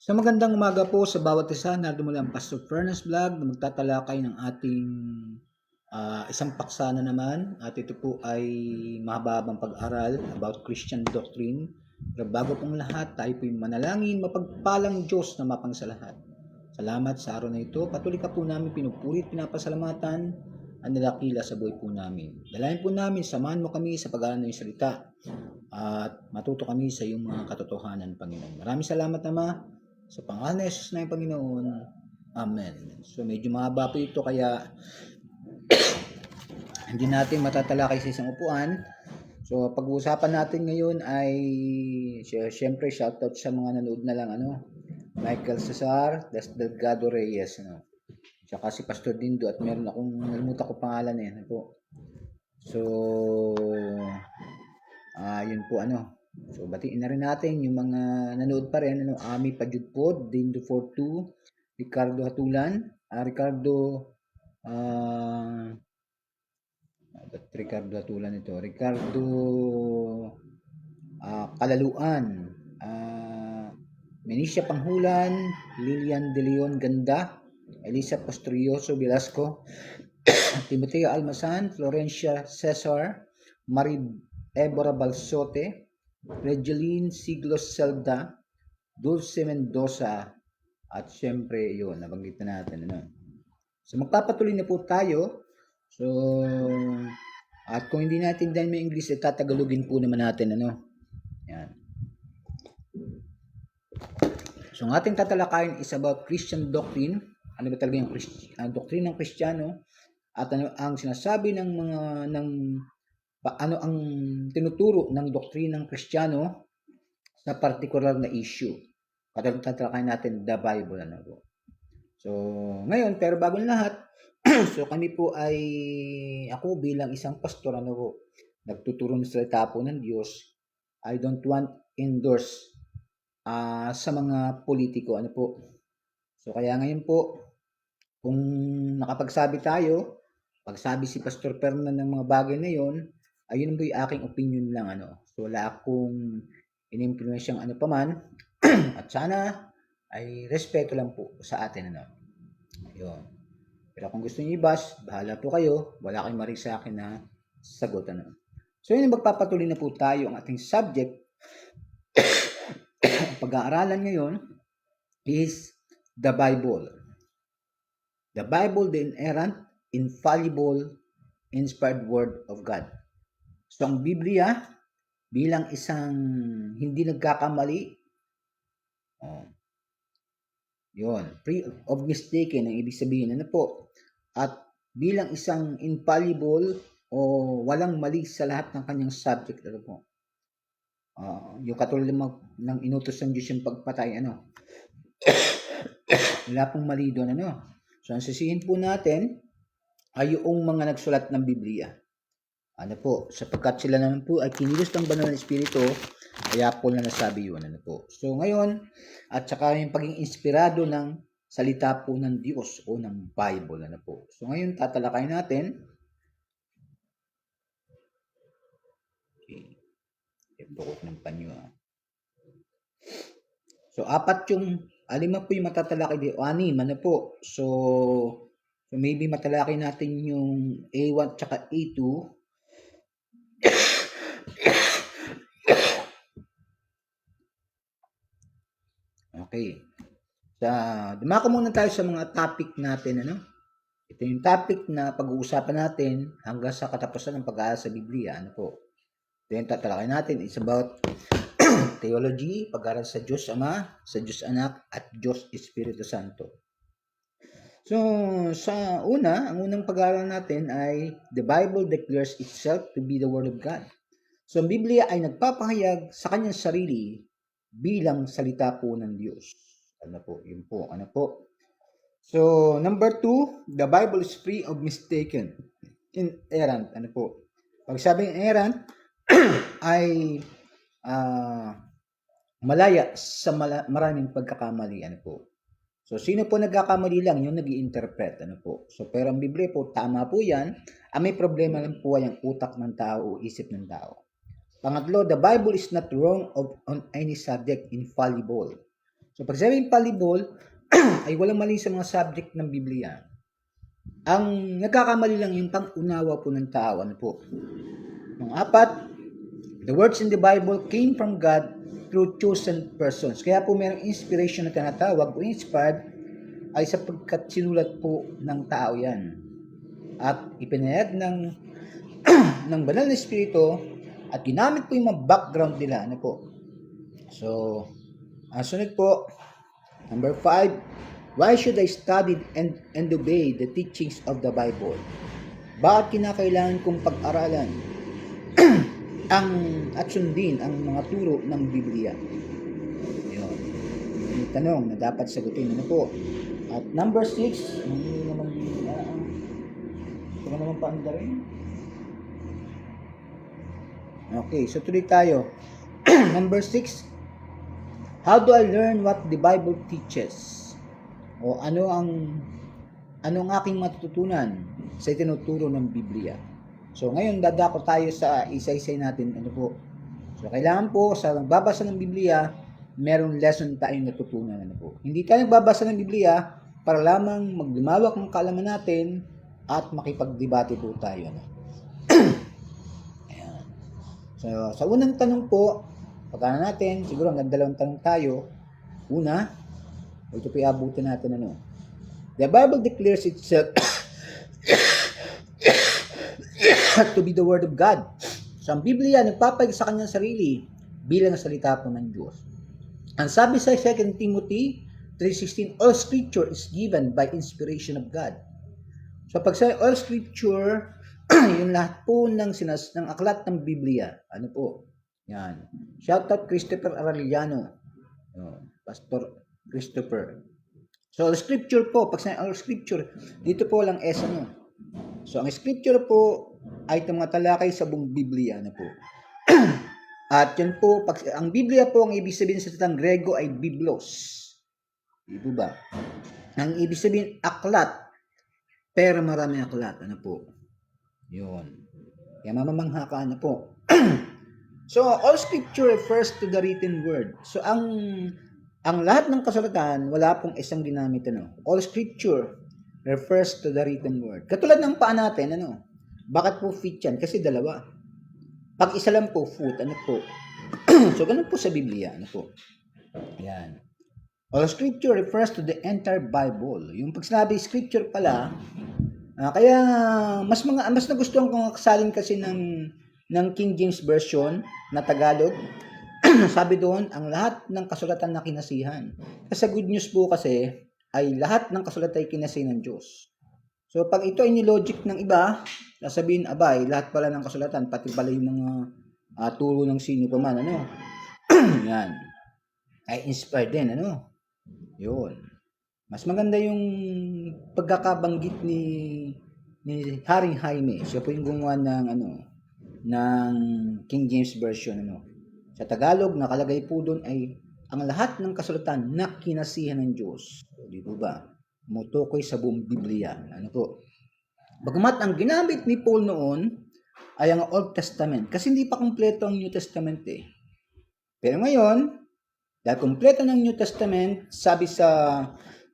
Sa magandang umaga po sa bawat isa, narito muli ang Pastor Furnace Vlog na magtatalakay ng ating isang paksa na naman. At ito po ay mahababang pag-aral about Christian doctrine. Pero bago pong lahat, tayo po yung manalangin, mapagpalang Diyos na mapang sa lahat. Salamat sa araw na ito. Patuloy ka po namin pinupurit, pinapasalamatan ang nilakila sa buhay po namin. Dalayan po namin, samahan mo kami sa pag-aaral ng iyong salita at matuto kami sa iyong mga katotohanan, Panginoon. Maraming salamat, Ama. Sa pangalan ni Jesus na yung Panginoon. Amen. So medyo mahaba po ito kaya hindi natin matatalakay sa isang upuan. So pag-uusapan natin ngayon ay syempre shoutout sa mga nanood na lang Michael Cesar, Delgado Reyes Tsaka si Pastor Dindo at meron akong nalimutan ko pangalan po. So yun po So, batiin na rin natin yung mga nanood pa rin. Ami Pajudpod, Dindo 42, Ricardo Hatulan, Ricardo Hatulan ito. Ricardo Kalaluan, Menicia Panghulan, Lilian De Leon Ganda, Elisa Pastrioso Velasco, Timoteo Almasan, Florencia Cesar, Marie Ebora Balsote, Regeline Siglos Zelda, Dulce Mendoza, at syempre yun, nabanggit na natin. So magpapatuloy na po tayo. So, at kung hindi natin dahil may English, tatagalogin po naman natin. Yan. So, ang ating tatalakayin is about Christian doctrine. Ano ba talaga yung doctrine ng Kristiyano? At ano ang sinasabi ng mga ano ang tinuturo ng doktrina ng Kristiyano sa particular na issue. Tatalakayin natin the Bible. So, ngayon, pero bago lahat, so kami po ay, ako bilang isang pastor, nagtuturo ng salita po ng Diyos. I don't want endorse sa mga politiko, So, kaya ngayon po, kung nakapagsabi tayo, pagsabi si Pastor Fernan ng mga bagay na yon, ayun po yung aking opinion lang, So, wala akong in-influensyang paman, at sana ay respeto lang po sa atin, Yun. Pero kung gusto niyo i-bash, bahala po kayo. Wala kayong marig sa akin na sagot, So, yun, magpapatuloy na po tayo ang ating subject. Pag-aaralan ngayon is the Bible. The Bible, the inerrant, infallible, inspired word of God. So, ang Biblia, bilang isang hindi nagkakamali, yun, free of mistaken, ang ibig sabihin, At bilang isang infallible o walang mali sa lahat ng kanyang subject, yung katulad ng inutos ng Diyos yung pagpatay, wala pong mali doon, So, ang sisihin po natin ay yung mga nagsulat ng Biblia. Sapagkat sila naman po ay kinilos ng banal na Espiritu, kaya po na nasabi yun, So, ngayon, at saka yung pagiging inspirado ng salita po ng Diyos o ng Bible, So, ngayon, tatalakay natin. Okay. Ibukot ng panyo, So, lima po yung matatalakay dito. Anim, So, maybe matalakay natin yung A1 tsaka A2. Okay. Dumako muna tayo sa mga topic natin, Ito yung topic na pag-uusapan natin hanggang sa katapusan ng pag-aaral sa Biblia, Then, tatalakay natin is about theology, pag-aaral sa Diyos Ama, sa Diyos Anak, at Diyos Espiritu Santo. So, ang unang pag-aaral natin ay the Bible declares itself to be the Word of God. So, ang Biblia ay nagpapahayag sa kanyang sarili bilang salita po ng Diyos. Yun po. So, number 2, the Bible is free of mistaken, inerrant. Pag sabing inerrant, ay malaya sa maraming pagkakamali, So, sino po nagkakamali lang, yung nag-i-interpret, So, pero ang Biblia po, tama po yan. Ang may problema lang po ay ang utak ng tao o isip ng tao. Pangatlo, the Bible is not wrong on any subject, infallible. So pag sabing infallible, ay walang mali sa mga subject ng Biblia. Ang nagkakamali lang yung pang-unawa po ng tao. Ano po? Pang-apat, the words in the Bible came from God through chosen persons. Kaya po mayroong inspiration na tinatawag o inspired ay sapagkat sinulat po ng tao yan. At ipinahayag ng banal na espiritu at ginamit po yung mga background nila. Ano po? So, ang sunod po, number 5, why should I study and obey the teachings of the Bible? Bakit kinakailangan kong pag-aralan at sundin ang mga turo ng Biblia? Yun. Yung tanong na dapat sagutin. Ano po? At number 6, hindi naman paanda rin. Okay, so tuloy tayo. Number 6, how do I learn what the Bible teaches? O ano ang aking matututunan sa itinuturo ng Biblia? So ngayon dadako tayo sa isa-isay natin. Ano po? So kailangan po sa nagbabasa ng Biblia, merong lesson tayong natutunan. Ano po? Hindi tayo nagbabasa ng Biblia para lamang maglumawak ng kaalaman natin at makipagdebate po tayo. Ano? Ayan. So sa unang tanong po, pagkana natin, siguro hanggang dalawang tanong tayo. Una, ito po iabutin natin ano. The Bible declares itself to be the Word of God. So ang Biblia nagpapayag sa kanyang sarili bilang salita po ng Diyos. Ang sabi sa 2 Timothy 3:16, all scripture is given by inspiration of God. So pag sa all scripture, yung lahat po ng aklat ng Biblia. Ano po? Yan. Shout out Christopher Arellano. Pastor Christopher. So, all scripture po, pag sa all scripture, dito po lang S ano. So, ang scripture po ay itong mga talakay sa buong Biblia na po. At yan po, ang Biblia po, ang ibig sabihin sa salitang Grego ay Biblos. Dito ba? Ang ibig sabihin, aklat. Pero marami aklat. Ano po? Yun. Kaya mamamangha ka, ano po? So, all scripture refers to the written word. So, ang lahat ng kasulatan, wala pong isang ginamit, ano. All scripture refers to the written word. Katulad ng paa natin, ano. Bakit po feet yan? Kasi dalawa. Pag isa lang po, foot, ano po. So, ganun po sa Biblia, ano po. Ayan. All scripture refers to the entire Bible. Yung pag sinabi scripture pala, kaya mas nagustuhan kong kasalin kasi ng King James Version na Tagalog. Sabi doon, ang lahat ng kasulatan na kinasihan. Kasi good news po kasi, ay lahat ng kasulatan ay kinasihan ng Diyos. So, pag ito ay nilogic ng iba, sasabihin, abay, lahat pala ng kasulatan, pati pala yung mga turo ng sino pa man, ano? Yan. Ay inspired din, ano? Yun. Mas maganda yung pagkakabanggit ni Haring Jaime. Siya po yung gumawa ng King James Version, ano? Sa Tagalog, nakalagay po doon ay ang lahat ng kasulatan na kinasihan ng Diyos. Di po ba? Mutukoy sa buong Biblia. Ano po? Bagamat ang ginamit ni Paul noon ay ang Old Testament. Kasi hindi pa kumpleto ang New Testament eh. Pero ngayon, dahil kumpleto ng New Testament, sabi sa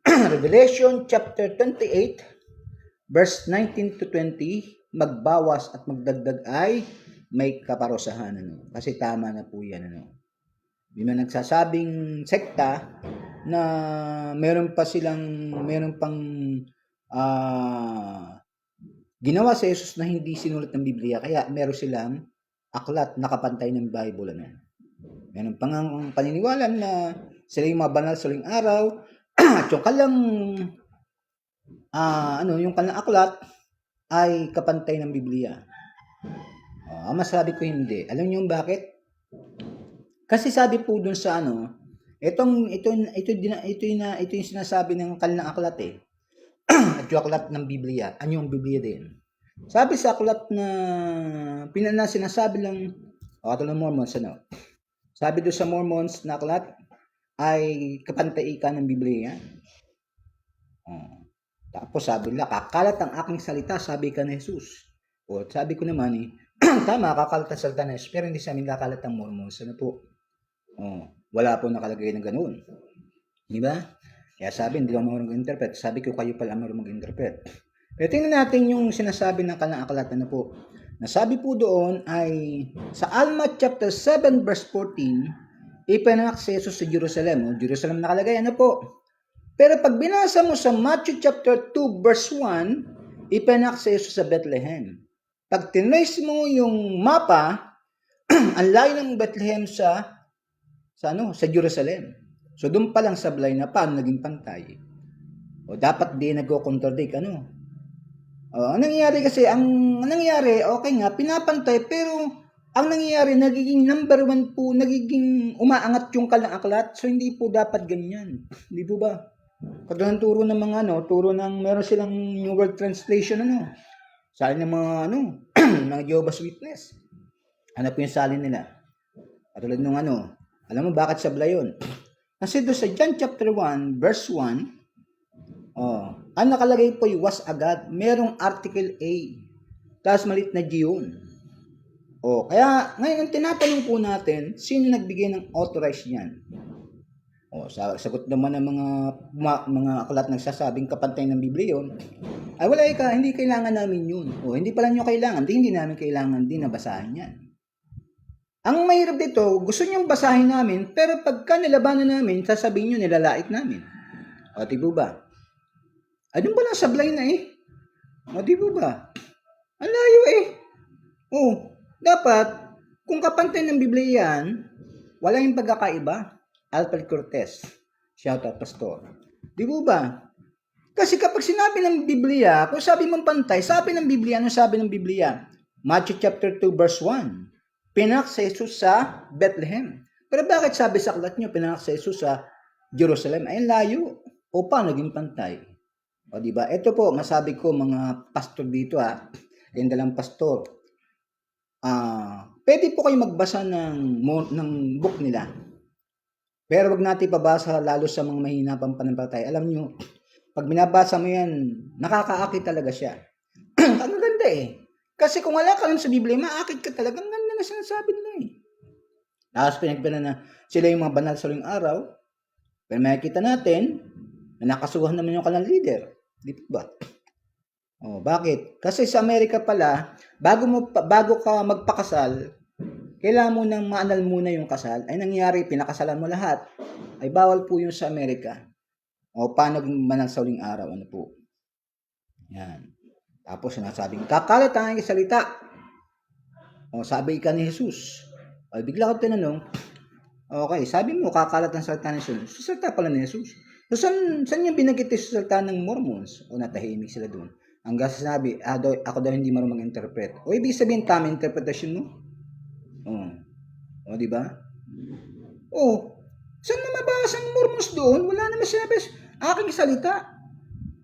Revelation chapter 28, verse 19 to 20, magbawas at magdagdag ay may kaparusahan. Ano? Kasi tama na po yan. Ano? May mga nagsasabing sekta na meron pang ginawa sa Jesus na hindi sinulat ng Biblia. Kaya meron silang aklat na kapantay ng Bible. Ano? Meron pang paniniwala na sila yung mga banal sa huling araw at yung kalang aklat ay kapantay ng Biblia. Masabi ko hindi. Alam niyo bakit? Kasi sabi po dun sa ito yung sinasabi ng kanilang aklat eh. At yung aklat ng Biblia, yung Biblia din. Sabi sa aklat na sinasabi lang, ito ng Mormons, sabi doon sa Mormons na aklat ay kapantay ka ng Biblia. Tapos sabi nila, kakalat ang aking salita, sabi ka ni Jesus. O sabi ko naman tama, kakalat ang salita ni Jesus, pero hindi sa amin kakalat ang Mormons. Ano po? Wala po nakalagay na ganoon. Di ba? Kaya sabi, hindi ako marunong mag-interpret. Sabi ko, kayo pala marunong mag-interpret. Pero tingnan natin yung sinasabi ng kanilang aklat. Ano po? Nasabi po doon ay sa Alma chapter 7 verse 14, ipinanak si Jesus sa Jerusalem. Jerusalem nakalagay. Ano po? Pero pag binasa mo sa Matthew chapter 2 verse 1, ipinanak si Jesus sa Bethlehem. Pag tinrace mo yung mapa, ang layo ng Bethlehem sa Jerusalem. So doon pa lang sablay na paano naging pantay. O dapat di nagko-contradict ang nangyayari kasi, okay nga, pinapantay, pero ang nangyayari, nagiging number 1 po, nagiging umaangat yung kalang aklat. So hindi po dapat ganyan. Hindi po ba? Katulad ng turo ng mga turo ng meron silang New World Translation salin ng mga mga Jehovah's Witness. Ano po yung salin nila? Katulad nung alam mo bakit sablay yun? Kasi doon sa John chapter 1 verse 1, ang nakalagay po yung was agad, merong article A, tapos malit na G yun. Kaya ngayon ang tinatanong po natin, sino nagbigay ng authorized yan? Sagot naman ng mga aklat nagsasabing kapantay ng Biblia yun. Ay wala hindi kailangan namin yun. Hindi pala nyo kailangan, hindi namin kailangan din na basahin yan. Ang mahirap dito, gusto niyong basahin namin, pero pagka nilabanan namin, sasabihin nyo nilalait namin. Di po ba? Doon ba lang sablay na di po ba? Ang layo dapat, kung kapantay ng Biblia yan, wala yung pagkakaiba. Alfred Cortez, shout out pastor. Di po ba? Kasi kapag sinabi ng Biblia, kung sabi mong pantay, sabi ng Biblia, ano sabi ng Biblia? Matthew chapter 2 verse 1. Pinanak si Jesus sa Bethlehem. Pero bakit sabi sa aklat nyo, pinanak si Jesus sa Jerusalem? Ay layo. Paano naging pantay? Di ba? Ito po, masabi ko mga pastor dito yung dalang pastor. Pwede po kayo magbasa ng book nila. Pero wag natin pabasa lalo sa mga mahina pang pananampalataya. Alam nyo, pag binabasa mo yan, nakakaakit talaga siya. Ang ganda Kasi kung wala ka lang sa Biblia, maakit ka talaga. Ang ganda na sinasabi nila Tapos pinagpina na sila yung mga banal sa huling araw. Pero makikita natin na nakasuhan naman yung kanilang leader. Di ba? Bakit? Kasi sa Amerika pala, bago ka magpakasal, kailangan mo nang maanal muna yung kasal. Ay nangyari, pinakasalan mo lahat. Ay bawal po yun sa Amerika. Paano manang sa huling araw? Ano po? Yan. Tapos sinasabing, kakalat ang aking salita. Sabi ka ni Jesus. Bigla ko tinanong, okay, sabi mo, kakalat ang salita ni Jesus. So, salita pala ni Jesus. So, saan yung binagit sa salita ng Mormons? Natahimik sila doon. Hanggang sinabi, ako daw hindi marunong mag-interpret. Ibig sabihin, tama interpretation mo? Di ba? Saan na mabasa ang Mormons doon? Wala naman sinabi. Aking salita.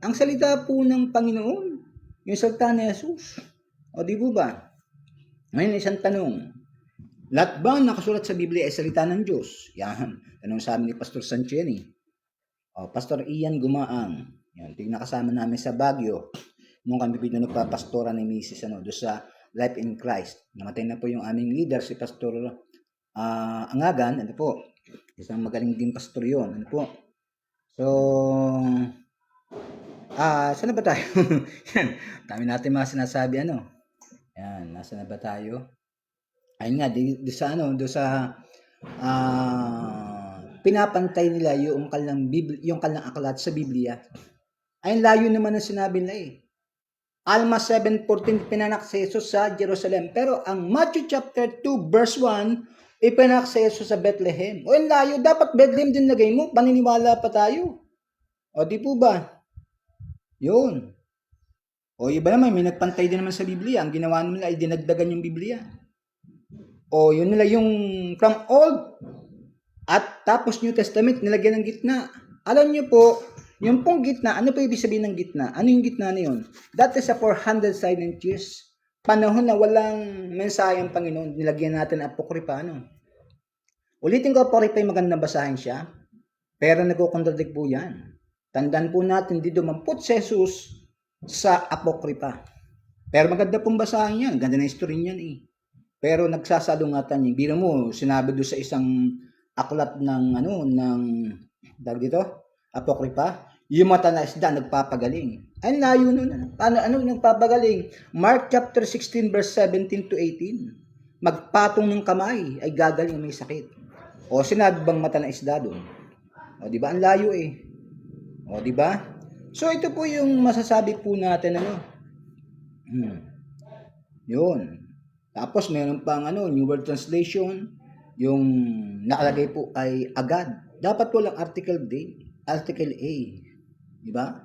Ang salita po ng Panginoon. Yung salita ni Jesus. Di ba? Ngayon, isang tanong. Lahat ba nakasulat sa Biblia ay salita ng Diyos? Yan. Tanong sa amin ni Pastor Sancheni. Pastor Ian Gumaang. Yan. Tingnan kasama namin sa Baguio. Nung kami dito nagpapastora ni Mrs. Doon sa Life in Christ. Namatay na po yung aming leader, si Pastor Angagan. Isang magaling din pastor yun. So, saan na ba tayo? Dami natin mga sinasabi, Yan, nasa na ba tayo? Ayun nga, doon sa pinapantay nila yung kanilang aklat sa Biblia. Ayun, layo naman ang sinabi nila Alma 7:14, pinanak si Jesus sa Jerusalem. Pero ang Matthew chapter 2 verse 1, ipinanak si Jesus sa Bethlehem. Ang layo, dapat Bethlehem din lagay mo, paniniwala pa tayo. Di po ba? Yun. Iba naman, may nagpantay din naman sa Biblia. Ang ginawa nila ay dinagdagan yung Biblia. Yun nila yung from Old at tapos New Testament, nilagyan ng gitna. Alam nyo po, yung pong gitna, ano po ibig sabihin ng gitna? Ano yung gitna na yun? That is a 400 silent years. Panahon na walang mensahe ang Panginoon, nilagyan natin apokripa. Ulitin ko, apokripa yung magandang basahin siya, pero nagko-contradict po yan. Tandaan po natin, di dumampot si Jesus sa apokripa. Pero maganda pong basahin yan, ganda na history niyan Pero nagsasalungatan niya. Biro mo, sinabi doon sa isang aklat ng Tawag dito, apokripa, yung mata na isda nagpapagaling. Ay, layo nun. Ano nagpapagaling? Mark chapter 16 verse 17 to 18. Magpatong ng kamay ay gagaling may sakit. O sinabi bang mata na isda doon? O di ba ang layo eh. O di ba? So ito po yung masasabi po natin ano. Yun. Tapos meron pang New World Translation, yung nakalagay po ay agad. Dapat walang article A. Di ba?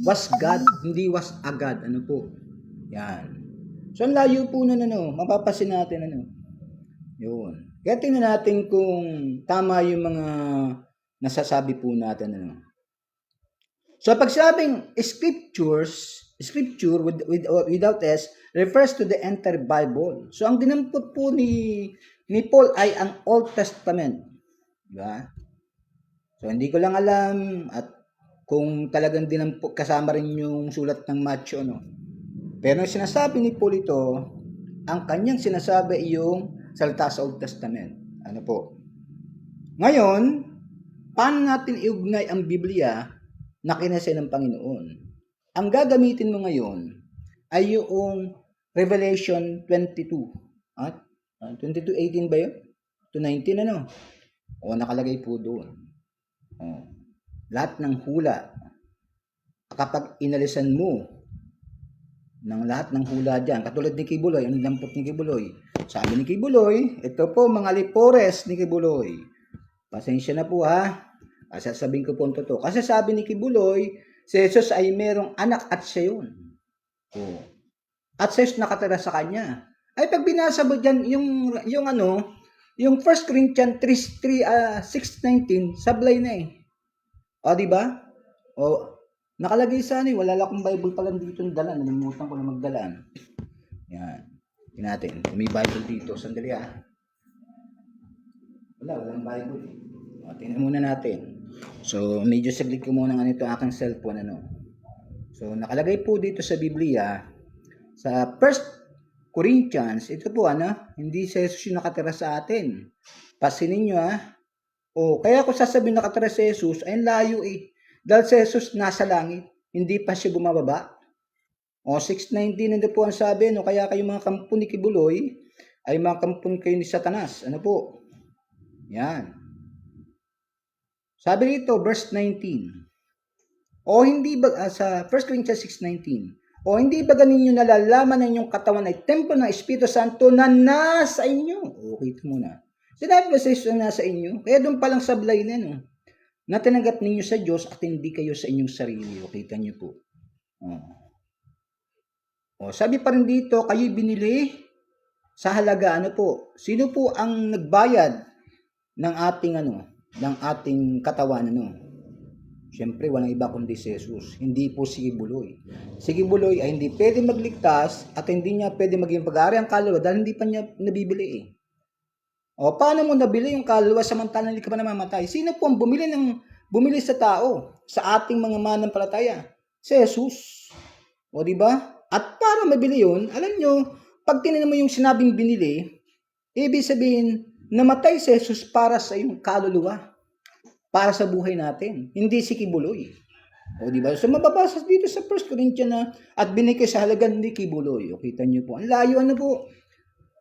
Was God, hindi was agad. Ano po? Yan. So ang layo po nun mapapasin natin Yun. Kaya tingnan natin kung tama yung mga nasasabi po natin So pag sabing scripture without S refers to the entire Bible. So ang dinampot po ni Paul ay ang Old Testament. Diba? So hindi ko lang alam at kung talagang dinampot kasama rin yung sulat ng Matthew Pero sinasabi ni Paul ito, ang kanyang sinasabi ay yung salita sa Old Testament. Ano po? Ngayon, paano natin iugnay ang Biblia na kinasay ng Panginoon? Ang gagamitin mo ngayon ay yung Revelation 22. At 22:18 ba yun? To 19 O nakalagay po doon. Lahat ng hula, kapag inalisan mo ng lahat ng hula dyan, katulad ni Kibuloy, ang dampot ni Kibuloy. Sabi ni Kibuloy, ito po mga lipores ni Kibuloy. Pasensya na po ha. Sasabihin ko po ang totoo. Kasi sabi ni Kibuloy, si Jesus ay merong anak at siya yun. At siya nakatira sa kanya. Ay pag binasa mo dyan, yung 1 Corinthians 6:19, sablay na eh. O, di ba? O, nakalagay sa wala lang akong Bible pa lang dito ng dala. Nalimutan ko na magdala. Yan. Tingnan natin. May Bible dito. Sandali walang Bible eh. O, tingnan muna natin. So, medyo saglit ko muna ito aking cellphone So, nakalagay po dito sa Biblia, sa 1 Corinthians, ito po hindi si Jesus yung nakatira sa atin. Pasinin nyo kaya ko sasabihin nakatira si Jesus, ay layo eh. Dahil si Jesus nasa langit, hindi pa siya bumababa. 6:19 nito po ang sabi, kaya kayo mga kampo ni Kibuloy, ay mga kampon kayo ni Satanas. Ano po? Yan. Sabi dito, verse 19. Hindi ba, sa 1 Corinthians 6:19, hindi ba ganinyo nalalaman na inyong katawan ay templo ng Espiritu Santo na nasa inyo? Okay, ito muna. Sinabi ba sa Jesus na nasa inyo? Kaya doon palang sablay na, na tinagat ninyo sa Diyos at hindi kayo sa inyong sarili. Kita nyo po. Sabi pa rin dito, kayo binili sa halaga, sino po ang nagbayad ng ating katawan, Siyempre, walang iba kundi si Jesus. Hindi po si Kibuloy. Si Kibuloy ay hindi pwede magligtas at hindi niya pwede maging pag-aari ang kaluluwa dahil hindi pa niya nabibili eh. Paano mo nabili yung kaluluwa samantalang hindi ka pa namamatay? Sino po ang bumili sa tao, sa ating mga manampalataya? Si Jesus. Di ba? At para mabili yun, alam nyo, pag tinignan mo yung sinabing binili, ibig sabihin, namatay si Jesus para sa iyong kaluluwa. Para sa buhay natin. Hindi si Kibuloy. Di ba? So mababasa dito sa 1 Corinthians at binigay sa halagang ni Kibuloy. Kita nyo po. Ang layo po.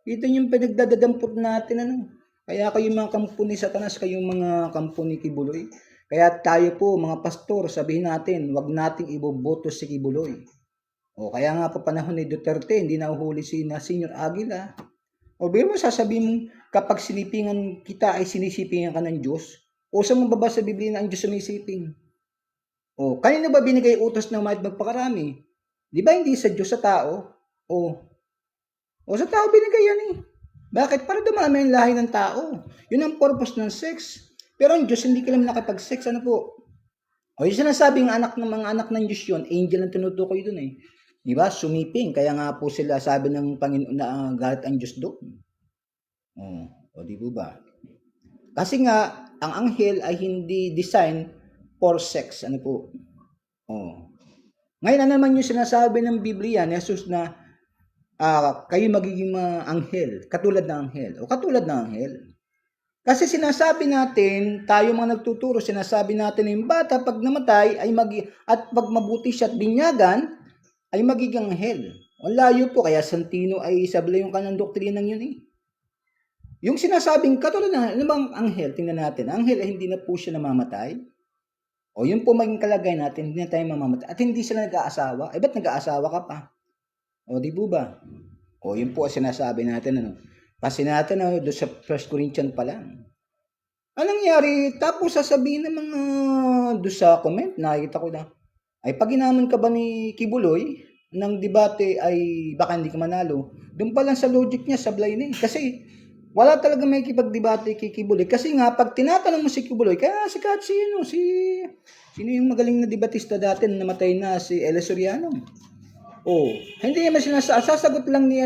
Kita nyo yung pinagdadampot natin Kaya kayo mga kampo ni Satanas, kayong mga kampo ni Kibuloy. Kaya tayo po mga pastor, sabihin natin, wag nating iboboto si Kibuloy. Kaya nga pa panahon ni Duterte, hindi nahuhuli si Senior Aguila. Biro mo sasabihin mo, kapag sinipingan kita ay sinisipingan ka ng Diyos. Saan mo babasa sa Biblia na ang Diyos sumisiping? Kanino ba binigay utos na mahit magpakarami? Di ba hindi sa Diyos, sa tao? Sa tao binigay yan eh. Bakit? Para dumami ang lahi ng tao. Yun ang purpose ng sex. Pero ang Diyos hindi ka lang nakapag-sex. Ano po? Yung sinasabing mga anak ng Diyos yun, angel ang tinutukoy dun eh. Di ba? Sumiping. Kaya nga po sila sabi ng Panginoon na galit ang Diyos doon. Di ba? Kasi nga, ang anghel ay hindi design for sex. Ano po? Ngayon, naman yung sinasabi ng Biblia ni Jesus na kayo magiging mga anghel, katulad ng anghel. Katulad ng anghel. Kasi sinasabi natin, tayo mga nagtuturo, sinasabi natin na yung bata pag namatay ay at pag mabuti siya at binyagan, ay magiging anghel. Ang layo po, kaya Santino ay sablay yung kanyang doktrinang yun eh. Yung sinasabing katulad na, ano bang anghel? Tingnan natin, anghel ay hindi na po siya namamatay. O yun po maging kalagay natin, hindi na tayo mamamatay. At hindi sila nag-aasawa. Ay ba't nag-aasawa ka pa? O di po ba? O yun po ang sinasabi natin ano. Kasi natin doon sa 1 Corinthians pa lang. Anong nangyari? Tapos sasabihin ng mga doon sa comment, nakikita ko na, ay pag inaman ka ba ni Kibuloy ng debate ay baka hindi ka manalo. Doon pa lang sa logic niya, sablay na eh. Kasi wala talaga may kipag-debate kay Kibuloy. Kasi nga, pag tinatanong mo si Kibuloy, kaya si sino yung magaling na debatista dati na namatay na si Ele Soriano. Oh, hindi naman sasagot lang ni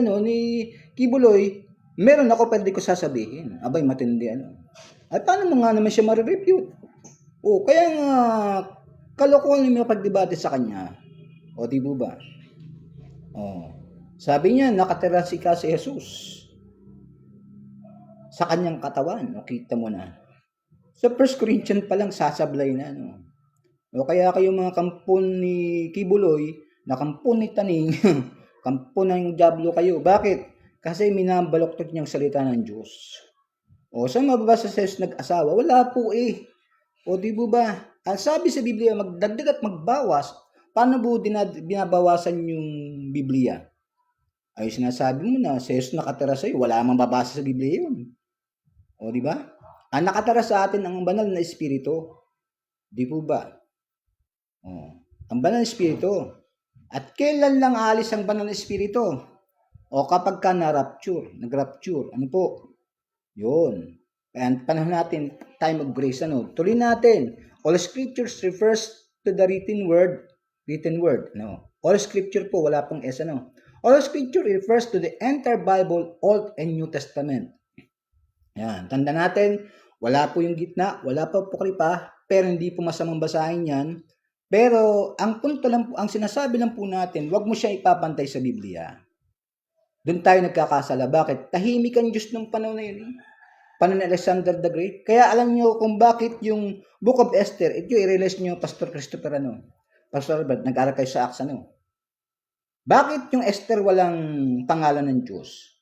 Kibuloy, meron ako pwede ko sasabihin. Abay, matindi At paano mo nga naman siya ma-refute? Oh, kaya nga, kalokohan yung pagdebate sa kanya. O, di ba? Oh. Sabi niya, nakatira si Jesus sa kanyang katawan. O, kita mo na. Sa 1 Corinthians pa lang sasablay na. O kaya kayo mga kampon ni Kibuloy, na kampon ni Taning, kampon ng Diablo kayo. Bakit? Kasi minabaloktot niyang salita ng Diyos. O saan mababasa sa Jesus nag-asawa? Wala po eh. O di ba? Ang sabi sa Biblia, magdagdag at magbawas. Paano po binabawasan yung Biblia? Ay sinasabi mo na, sa Jesus nakatira sa'yo, wala mang babasa sa Biblia yun. O di ba? Ang nakatira sa atin ang banal na espiritu. Di po ba? O, ang banal na espiritu. At kailan lang aalis ang banal na espiritu? O kapag ka nag-rapture. Ano po? Yun. Kaya panahon natin, time of grace. Tuloy natin. All scriptures refers to the written word. All scripture po, wala pong S. All scripture refers to the entire Bible, Old and New Testament. Yan. Tanda natin, wala po yung gitna, wala pa apokripa, pero hindi po masamang basahin yan. Pero ang punto lang po, ang sinasabi lang po natin, wag mo siya ipapantay sa Biblia. Doon tayo nagkakasala. Bakit? Tahimik ang Diyos ng panahon na yun. Panahon ni Alexander the Great. Kaya alam nyo kung bakit yung Book of Esther, ito i-release nyo, Pastor Christopher, Pastor Albert, nag-aral kayo sa Acts, Bakit yung Esther walang pangalan ng Diyos?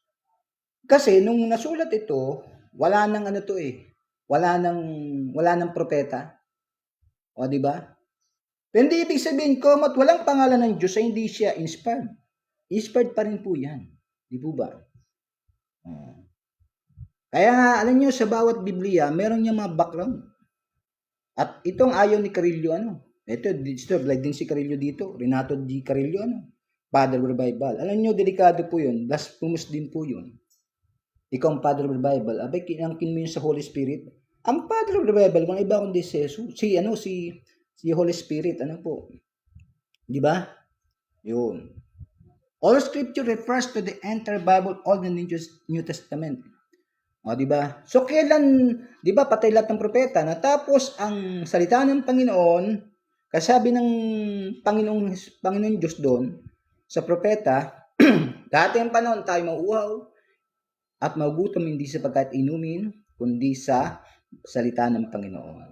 Kasi nung nasulat ito, wala nang Wala nang propeta. O, di ba? Hindi ibig sabihin ko, walang pangalan ng Diyos ay hindi siya inspired. Inspired pa rin po yan. Di po ba? Kaya nga, alam nyo, sa bawat Biblia, meron niya mga background. At itong ayaw ni Carillo, ito, like din si Carillo dito, Renato Di Carillo, Father Revival. Alam nyo, delikado po yun. Blasphemous din po yun. Ikaw ang Father of Revival. Abay, kinangkin mo yun sa Holy Spirit. Ang Father of Revival, mga iba kundi si Jesus. Si Holy Spirit, Di ba? Yun. All scripture refers to the entire Bible, Old and New Testament. O, di ba? So, kailan, di ba, patay lahat ng propeta. Natapos ang salita ng Panginoon, kasabi ng Panginoon Diyos doon, sa propeta, dati ang panahon tayo mauuhaw at magutom hindi sapagkat inumin, kundi sa salita ng Panginoon.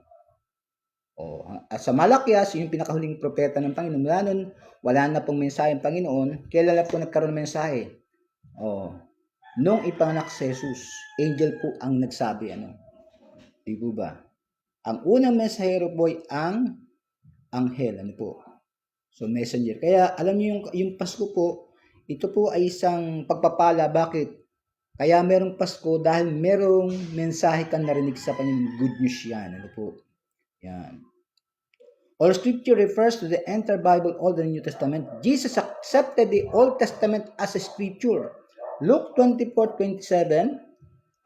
At sa Malakias, yung pinakahuling propeta ng Panginoon, wala na pong mensahe ng Panginoon, kailan po nagkaroon ng mensahe? Nung ipanganak si Jesus, angel po ang nagsabi, Di po ba? Ang unang mensahero po ay ang anghel, So, messenger. Kaya, alam niyo yung Pasko po, ito po ay isang pagpapala. Bakit? Kaya merong Pasko dahil merong mensahe kang narinig sa Panginoon. Good news yan. Yan. All scripture refers to the entire Bible, Old and New Testament. Jesus accepted the Old Testament as a scripture. Luke 24:27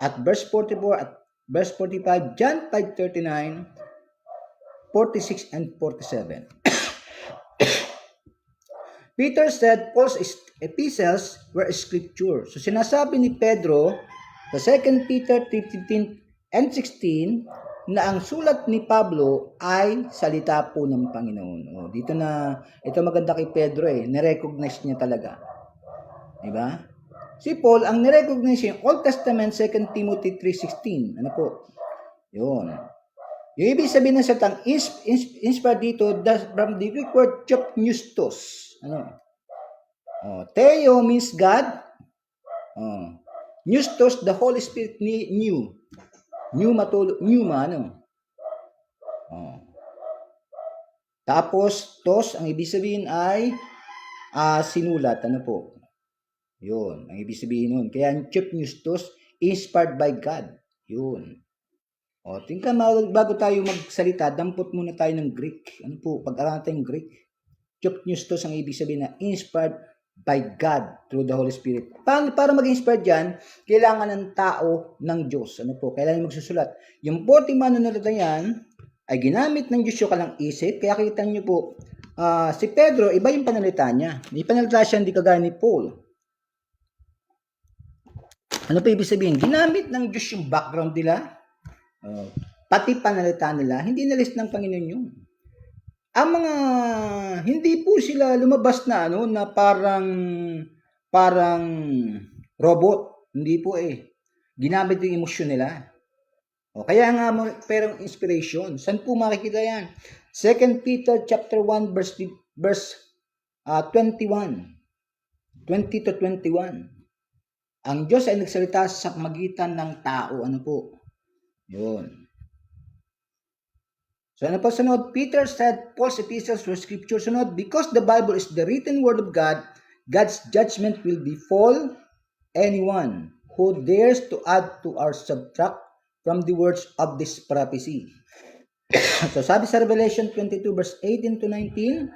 at verse 44 at verse 45, John 5:39, 46 and 47. Peter said Paul's epistles were scripture. So sinasabi ni Pedro sa 2 Peter 3:15 and 16 na ang sulat ni Pablo ay salita po ng Panginoon. Dito na, ito maganda kay Pedro na-recognize niya talaga. Diba? Si Paul, ang nirecognize yung Old Testament, 2 Timothy 3:16. Ano po? Yun. Yung ibig sabihin ng salitang inspired dito, from the Greek word chopneustos. Ano? Theo means God. Neustos, the Holy Spirit knew. Pneuma, ano? Tapos, tos, ang ibig sabihin ay sinulat. Ano po? Yun, ang ibig sabihin nun. Kaya chopneustos, inspired by God. Yun. Tingnan, bago tayo magsalita, dampot muna tayo ng Greek. Ano po? Pag-aralan tayong Greek. Chopneustos ang ibig sabihin na inspired by God through the Holy Spirit. Para maging inspired yan, kailangan ng tao ng Diyos. Ano po? Kailangan magsusulat. Yung 40 manunulad na yan, ay ginamit ng Diyos yung kalang isip. Kaya kita nyo po, si Pedro, iba yung panalita niya. May panalita siya, hindi kagaya ni Paul. Ano pa ibig sabihin? Ginamit ng Diyos yung background nila, pati panalita nila, hindi nalis ng Panginoon yun. Ang mga, hindi po sila lumabas na na parang robot. Hindi po ginamit yung emosyon nila. Kaya nga perang inspiration. Saan po makikita yan? 2 Peter chapter 1 verse 21. 20 to 21. Ang Diyos ay nagsalita sa magitan ng tao. Ano po? Yun. So ano pa sunod? Peter said, Paul's epistles were scripture. Sunod, because the Bible is the written word of God, God's judgment will befall anyone who dares to add to or subtract from the words of this prophecy. So sabi sa Revelation 22 verse 18 to 19,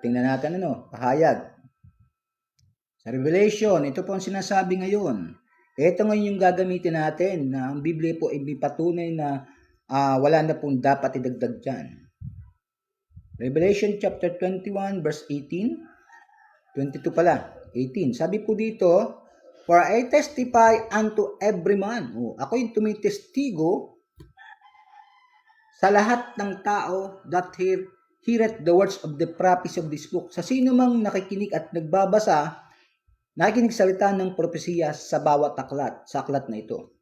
tingnan natin pahayag. Sa Revelation, ito po ang sinasabi ngayon. Ito ngayon yung gagamitin natin na ang Biblia po ay may patunay na wala na pong dapat idagdag dyan. Revelation chapter 21 verse 18, 22 pala, 18. Sabi po dito, for I testify unto every man. Ako yung tumitestigo sa lahat ng tao that heareth the words of the prophecy of this book. Sa sino mang nakikinig at nagbabasa, nakikinig salita ng propesiya sa bawat aklat, sa aklat na ito.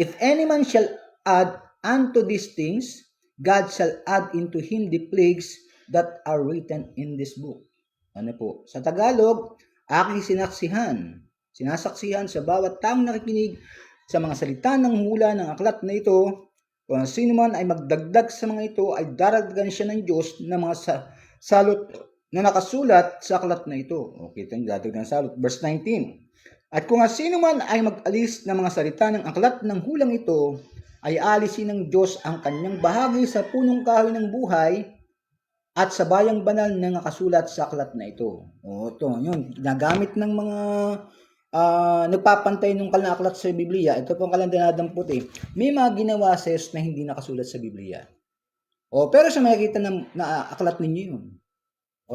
If any man shall add unto these things, God shall add into him the plagues that are written in this book. Ano po? Sa Tagalog, aking sinasaksihan sa bawat taong nakikinig sa mga salita ng hula ng aklat na ito. Kung sino man ay magdagdag sa mga ito, ay daragdagan siya ng Diyos ng mga salot na nakasulat sa aklat na ito. Kita yung dadagdagan salot. Verse 19. At kung sino man ay mag-alis ng mga salita ng aklat ng hulang ito, ay alisin ng Diyos ang kanyang bahagi sa punong kahoy ng buhay at sa bayang banal na nakasulat sa aklat na ito. Ito, yun, nagamit ng mga nagpapantay ng aklat sa Biblia. Ito pong kalandanadang puti. May mga ginawa sa na hindi nakasulat sa Biblia. Pero sa makikita na aklat ninyo yun.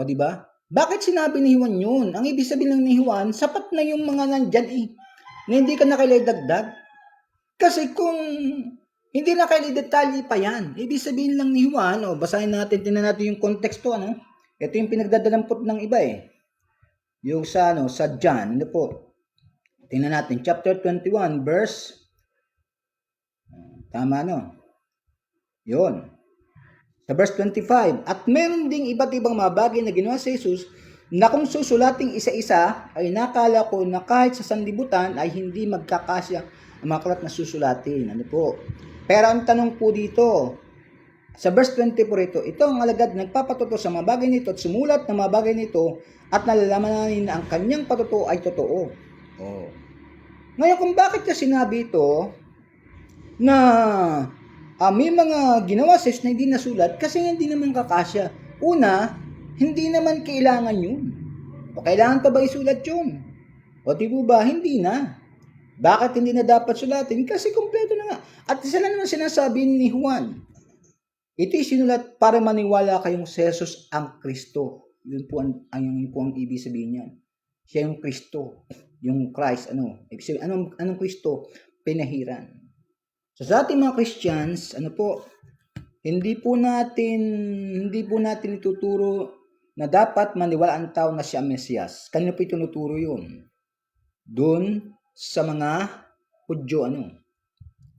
Di ba? Bakit sinabi ni Juan yun? Ang ibig sabihin ni Juan, sapat na yung mga nandyan na hindi ka na kailangan dagdag. Kasi kung hindi na kailangan detalye pa yan, ibig sabihin lang ni Juan, basahin natin, tingnan natin yung konteksto, Ito yung pinagdadalampot ng iba Yung sa John, po? Tingnan natin, chapter 21, verse, tama Yun. Sa verse 25, at meron ding iba't ibang mga bagay na ginawa si Jesus na kung susulating isa-isa, ay nakala ko na kahit sa sanlibutan ay hindi magkakasya ang mga aklat na susulatin. Ano po? Pero ang tanong po dito, sa verse 24 ito ang alagad nagpapatuto sa mga bagay nito at sumulat ng mga bagay nito at nalalaman natin na ang kanyang patuto ay totoo. Ngayon, kung bakit niya sinabi ito na may mga ginawa sa na hindi nasulat kasi hindi naman kakasya. Una, hindi naman kailangan yun. Kailangan pa ba isulat yun? Di ba? Hindi na. Bakit hindi na dapat sulatin? Kasi kompleto na nga. At isa lang naman sinasabi ni Juan. Ito'y sinulat para maniwala kayong si Jesus ang Kristo. Yun po ang ibig sabihin niyan. Siya yung Kristo. Yung Christ, Ibig sabihin, anong Kristo? Pinahiran. So sa ating mga Christians, hindi po natin ituturo na dapat maniwala ang tao na siya ang Mesiyas. Kanino po itinuturo yun? doon sa mga Hudyo,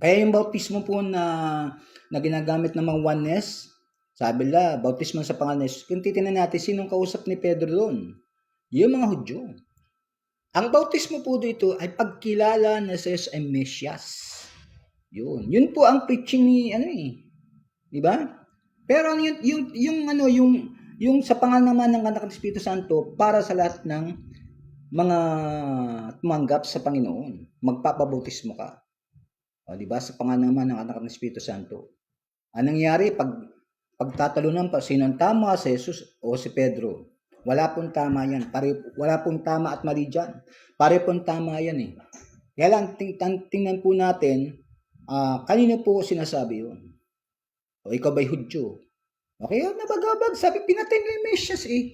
Kaya yung bautismo po na ginagamit ng mga oneness, sabi nila, bautismo sa pangalan ni Jesus. Kung titingnan natin, sinong kausap ni Pedro doon? Yung mga Hudyo. Ang bautismo po dito ay pagkilala na si Jesus ay Mesias. Yun po ang preaching ni, di ba? Pero yung sa pangalan naman ng Anak ng Espiritu Santo, para sa lahat ng mga tumanggap sa Panginoon, magpapabautismo ka. O, di ba? Sa pangalan naman ng Anak ng Espiritu Santo. Anong nangyari pagtatalunan pa, sino ang tama, si Jesus o si Pedro? Wala pong tama yan. Wala pong tama at mali dyan. Pare pong tama yan eh. Kaya lang, tingnan po natin, kanino po sinasabi yun? O ikaw ba'y Hudyo? Okay, nabagabag, sabi, pinatay nila yung Mesias eh.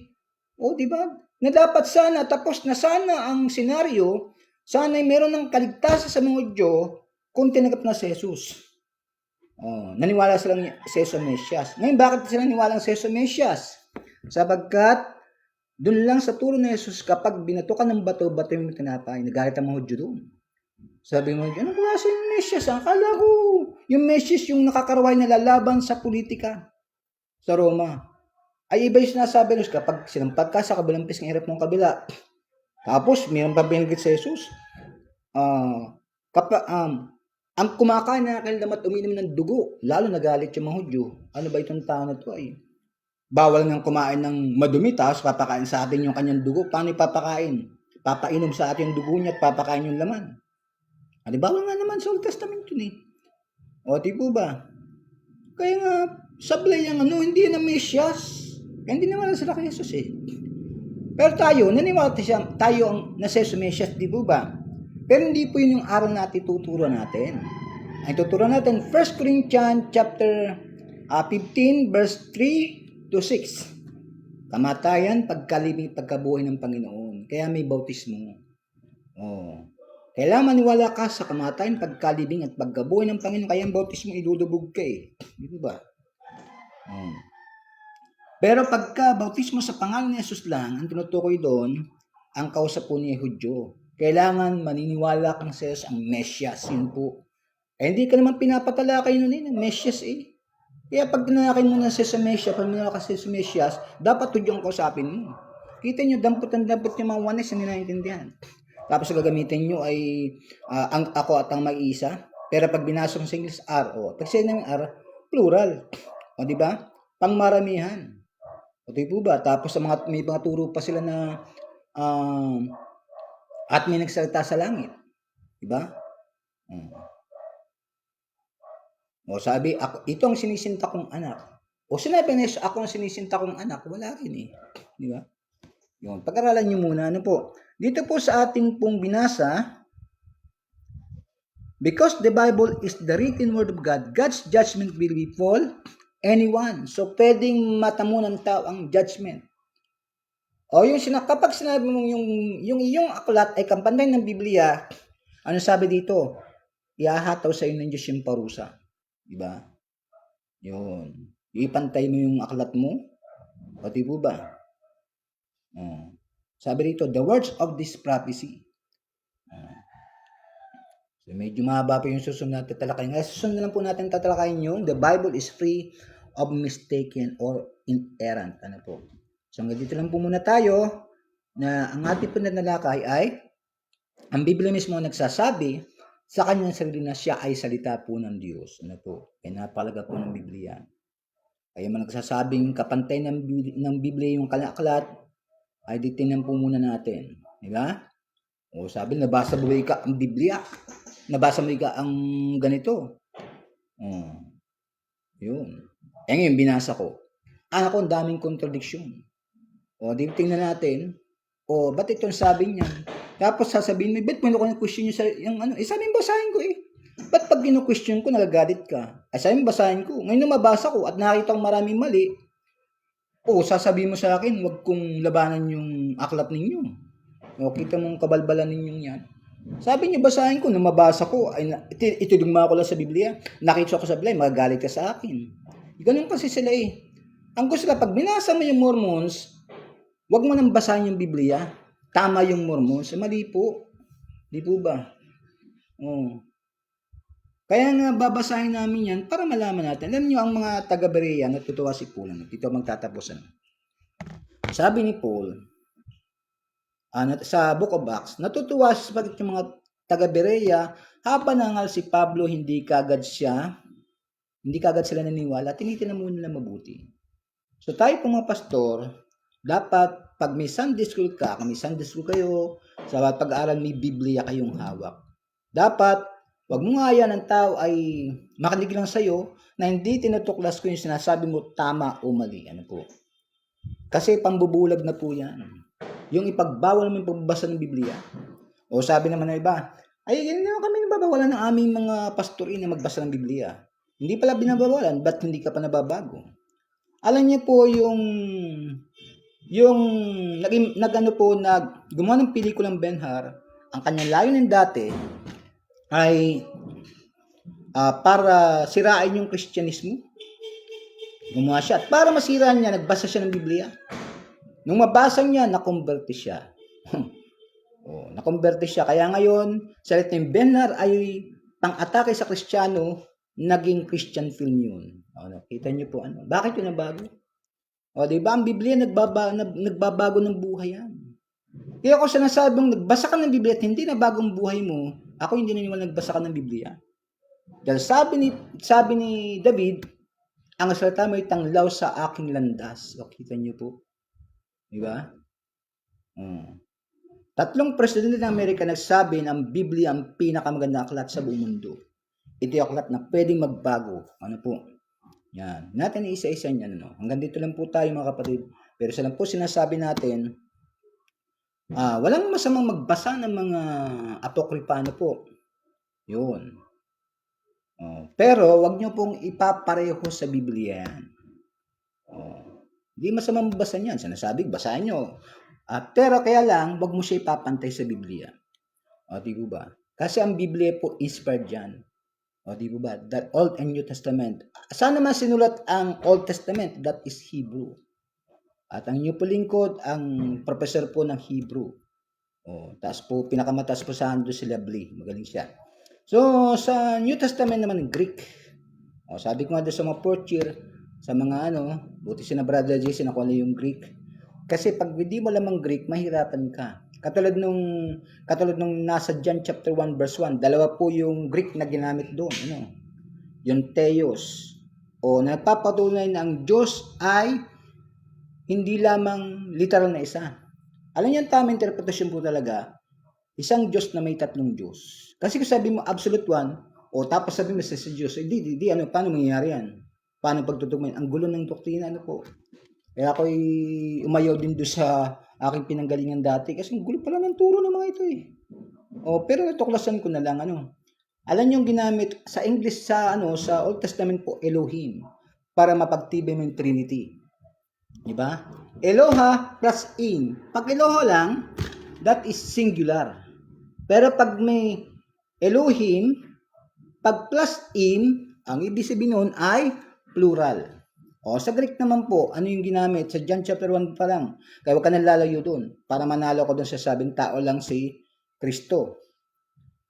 O, di ba? Na dapat sana, tapos na sana ang senaryo, sana ay meron ng kaligtasan sa mga Hudyo kung tinanggap na si Jesus. Naniwala silang si Jesus Mesias. Ngayon, bakit sila naniwala si Jesus Mesias? Sapagkat, doon lang sa turo ni Jesus, kapag binato ka ng bato yung tinapay, nagalit ang mga Hudyo doon. Sabi mo, anong klase yung Mesias? Akala ko, yung Mesias yung nakakaraway na lalaban sa politika sa Roma. Ay iba yung sinasabi nyo, kapag sinampag ka sa kabilang pis ng hirap mong kabila, tapos mayroon pa binigit sa Jesus, ang kumakain na kanilang at uminom ng dugo, lalo nagalit yung mga Hudyo. Ano ba itong tao na ito ay? Bawal nang kumain ng madumi, tapos papakain sa atin yung kanyang dugo. Paano ipapakain? Papainom sa atin yung dugo niya at papakain yung laman. Di bawal nga naman sa Old Testament yun eh. O, di po ba? Kaya nga, sablay ang hindi na Mesias. Kaya hindi naman sila kay Jesus eh. Pero tayo, naniwala tayo ang nasa Mesias, di po ba? Pero hindi po yun yung araw natin tuturo natin. Ang tuturo natin, 1 Corinthians chapter 15, verse 3 to 6. Kamatayan, pagkalibing, pagkabuhay ng Panginoon. Kaya may bautismo. Kailangan maniwala ka sa kamatayan, pagkalibing at pagkabuhay ng Panginoon. Kaya ang bautismo, ilulubog ka eh. Di ba? Pero pagka bautismo sa pangalan ni Jesus lang, ang tinutukoy doon, ang kausap po niya Hudyo. Kailangan maniniwala kang sa Jesus ang Mesias. Yun po. Hindi ka naman pinapatalakay nun eh, Mesias eh. Kaya pag tinalakay mo na sa Mesias, pag minala ka sa Mesias, dapat Hudyo ang kausapin mo. Kita nyo, dampot yung mga wanes, hindi naiintindihan. Tapos gagamitin nyo ay ako at ang mag-isa. Pero pag binasok sa English, R. Pag sinabi namin R, plural. O, di ba? Pangmaramihan. O, di po ba? Tapos may mga turo pa sila na at may nagsalita sa langit. Di ba? O, sabi, ito ang sinisinta kong anak. O, sinabi na ako ang sinisinta kong anak. Wala rin eh. Di ba? Yun. Pag-aralan nyo muna. Dito po sa ating pong binasa, because the Bible is the written word of God, God's judgment will befall anyone. So, pwedeng matamo ng tao ang judgment. O, kapag sinabi mong yung iyong aklat ay kampantay ng Biblia, ano sabi dito? Iahataw sa iyo ng Diyos yung parusa. Diba? Yun. Ipantay mo yung aklat mo. O, di po ba? Sabi dito, the words of this prophecy. So, medyo mahaba pa yung susunod na tatalakayin. Susunod na lang po natin tatalakayin yung the Bible is free of mistaken or inerrant. So, hanggang dito lang po muna tayo na ang ating pananalakay ay ang Biblia mismo nagsasabi sa kanyang sarili na siya ay salita po ng Diyos. Kaya napalaga po ng Biblia. Kaya man nagsasabing kapantay ng Biblia yung kalaklat, ay ditingnan po muna natin. Diba? O sabi, nabasa mo ka ang Biblia. Nabasa mo ka ang ganito. Yun. Ngayon, binasa ko. Ako, ang daming contradiction. O, tingnan natin. O, ba't itong sabi niya? Tapos sasabihin mo, ba't mo question yung sabi mo, basahin ko eh. Ba't pag kinu-question ko, nagagalit ka? Sabi mo, basahin ko. Ngayon, mabasa ko at nakita ko maraming mali. O, sasabihin mo sa akin, wag kong labanan yung aklat ninyo. O, kita mong kabalbalan ninyong yan. Sabi niyo, basahin ko. Nung mabasa ko, itudugma ko lang sa Biblia. Nakita ko sa Biblia, magagalit ka sa akin. Ganun kasi sila eh. Ang gusto ka, pag binasa mo yung Mormons, wag mo nang basahin yung Biblia. Tama yung Mormons. Mali po. Di po ba? Oh. Kaya nga babasahin namin yan para malaman natin. Alam nyo, ang mga taga-Berea, natutuwa si Paul. Dito magtatapos. Sabi ni Paul, sa Book of Acts, natutuwa sa bakit yung mga taga-Berea, habang nangal si Pablo, hindi kagad sila naniwala, tinitingnan muna nila mabuti. So tayo po mga pastor, dapat pag may Sunday school ka, kung may Sunday school kayo, sa pag-aaral may Biblia kayong hawak. Dapat, wag mo nga yan ang tao ay makinig lang sa'yo na hindi tinutuklas ko yung sinasabi mo tama o mali. Ano po? Kasi pambubulag na po yan. Yung ipagbawal mo yung pagbabasa ng Biblia. O sabi naman ng iba, ay hindi naman kami nababawalan ng aming mga pastorin na magbasa ng Biblia. Hindi pala binabawalan, ba't hindi ka pa nababago? Alam niyo po gumawa ng pelikulang Ben-Hur, ang kanyang layunin dati ay para sirain yung Kristyanismo. Gumawa siya. At para masira niya, nagbasa siya ng Biblia. Nung mabasa niya, nakonverte siya. Nakonverte siya. Kaya ngayon, sa yung Ben-Hur ay pang-atake sa Kristiyano, naging Christian film yun. Kita niyo po Bakit yun nabago? Diba? Ang Biblia nagbabago ng buhay yan. Kaya ako sinasabing nagbasa ka ng Biblia at hindi na bagong buhay mo, ako hindi naniniwala nagbasa ka ng Biblia. Dahil sabi ni David, ang salita mo ay tanglaw sa aking landas. Kita niyo po. Diba? 3 presidente ng Amerika nagsabi na ang Biblia ang pinakamagandang aklat sa buong mundo. Ito yung aklat na pwedeng magbago. Ano po? Yan. Natin isa-isa yan. Hanggang dito lang po tayo mga kapatid. Pero sa lang po sinasabi natin, walang masamang magbasa ng mga apokripa po. Yun. Pero wag nyo pong ipapareho sa Biblia yan. Hindi masamang magbasa niyan. Sinasabi, basahin nyo. Pero kaya lang, wag mo siya ipapantay sa Biblia. Di ba? Kasi ang Biblia po inspired yan. Di ba? That Old and New Testament. Saan naman sinulat ang Old Testament? That is Hebrew. At ang New po lingkod, ang professor po ng Hebrew. Taas po, pinakamataas po sa Ando si Labli. Magaling siya. So, sa New Testament naman, Greek. Sabi ko nga doon sa mga fourth year, sa mga buti si na Brother Jason ako yung Greek. Kasi pag hindi mo lamang Greek, mahirapan ka. Katulad nung nasa John chapter 1 verse 1, dalawa po yung Greek na ginamit doon. Yung Theos. Nagpapatunay na ang Diyos ay hindi lamang literal na isa. Alam niyo, tamang interpretasyon po talaga, isang Diyos na may 3 Diyos. Kasi kung sabi mo absolute one, tapos sabi mo sa Diyos, paano mangyayari yan? Paano pagtutugmain? Ang gulo ng doktrina, po. Kaya ako'y umayaw din doon sa aking pinanggalingan dati kasi gulo pala ng turo ng mga ito pero natuklasan ko na lang alam niyo yung ginamit sa English sa Old Testament po Elohim para mapagtibay ng Trinity. Di ba? Eloha plus in. Pag Eloha lang, that is singular. Pero pag may Elohim, pag plus in, ang ibig sabihin nun ay plural. Sa Greek naman po, ano yung ginamit? Sa John chapter 1 pa lang. Kaya huwag ka nang lalayo doon. Para manalo ko doon sa sabing tao lang si Kristo.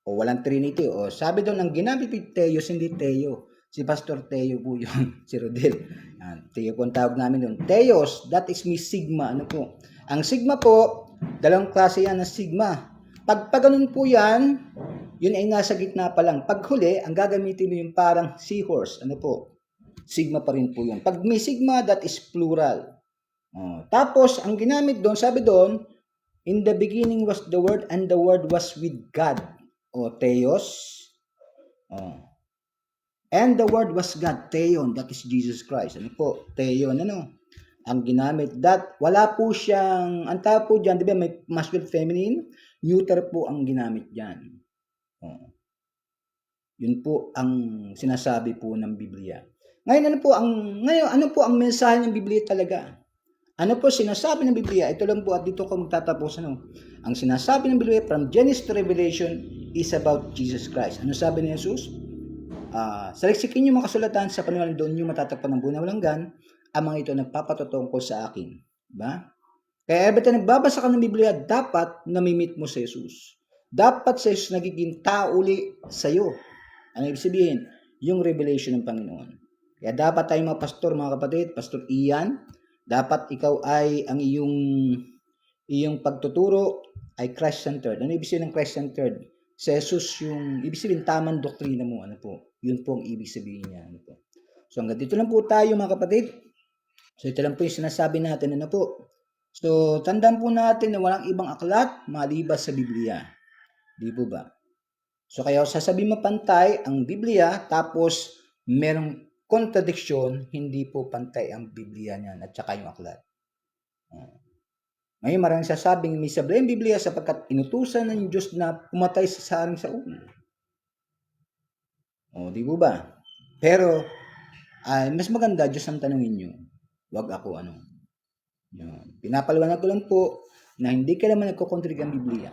Walang Trinity. Sabi doon, ang ginamit ni Theos, hindi Theo. Si Pastor Theo po yun. Si Rodel. Theo po ang tawag namin doon. Theos, that is me sigma. Ang sigma po, dalawang klase yan ng sigma. Pag ganun po yan, yun ay nasa gitna pa lang. Pag huli, ang gagamitin mo yung parang seahorse. Sigma pa rin po yun. Pag may sigma, that is plural. Tapos, ang ginamit doon, sabi doon, in the beginning was the Word and the Word was with God. Theos. And the Word was God. Theon, that is Jesus Christ. Theon, ang ginamit. That, wala po siyang, ang tawag po dyan, di ba, may masculine, feminine, neuter po ang ginamit dyan. Yun po ang sinasabi po ng Biblia. Ngayon, ano po ang mensahe ng Biblia talaga? Ano po sinasabi ng Biblia? Ito lang po at dito ko magtatapos. Ang sinasabi ng Biblia from Genesis to Revelation is about Jesus Christ. Ano sabi ni Jesus? Saliksikin niyo mga kasulatan sa paniwalang doon niyo matatagpan ng buhay na walang hanggan. Ang mga ito nagpapatotungkol sa akin. Diba? Kaya every time nagbabasa ka ng Biblia, dapat namimit mo si Jesus. dapat sa Jesus nagiging tao uli sa'yo. Ano ibig sabihin? Yung revelation ng Panginoon. Kaya dapat tayong mga pastor, mga kapatid, Pastor Ian, dapat ikaw ay ang iyong pagtuturo ay Christ-centered. Ano ibig sabihin ng Christ-centered? Sa Jesus yung, ibig sabihin, tamang doktrina mo, ano po? Yun po ang ibig sabihin niya, ano po? So hanggang dito lang po tayo, mga kapatid. So ito lang po yung sinasabi natin, ano po? So tandaan po natin na walang ibang aklat maliban sa Biblia. Di po ba? So kaya sasabihin mo pantay ang Biblia, tapos merong contradiction, hindi po pantay ang Biblia niyan at saka yung aklat. Ngayon maraming sasabing may sablay ang Biblia sapagkat inutusan ng Diyos na pumatay sa aming Saul. O, di po ba? Pero, mas maganda, Diyos ang tanungin nyo. Huwag ako, ano. Yan. Pinapaliwanag ko lang po na hindi ka naman nagkokontrig ang Biblia.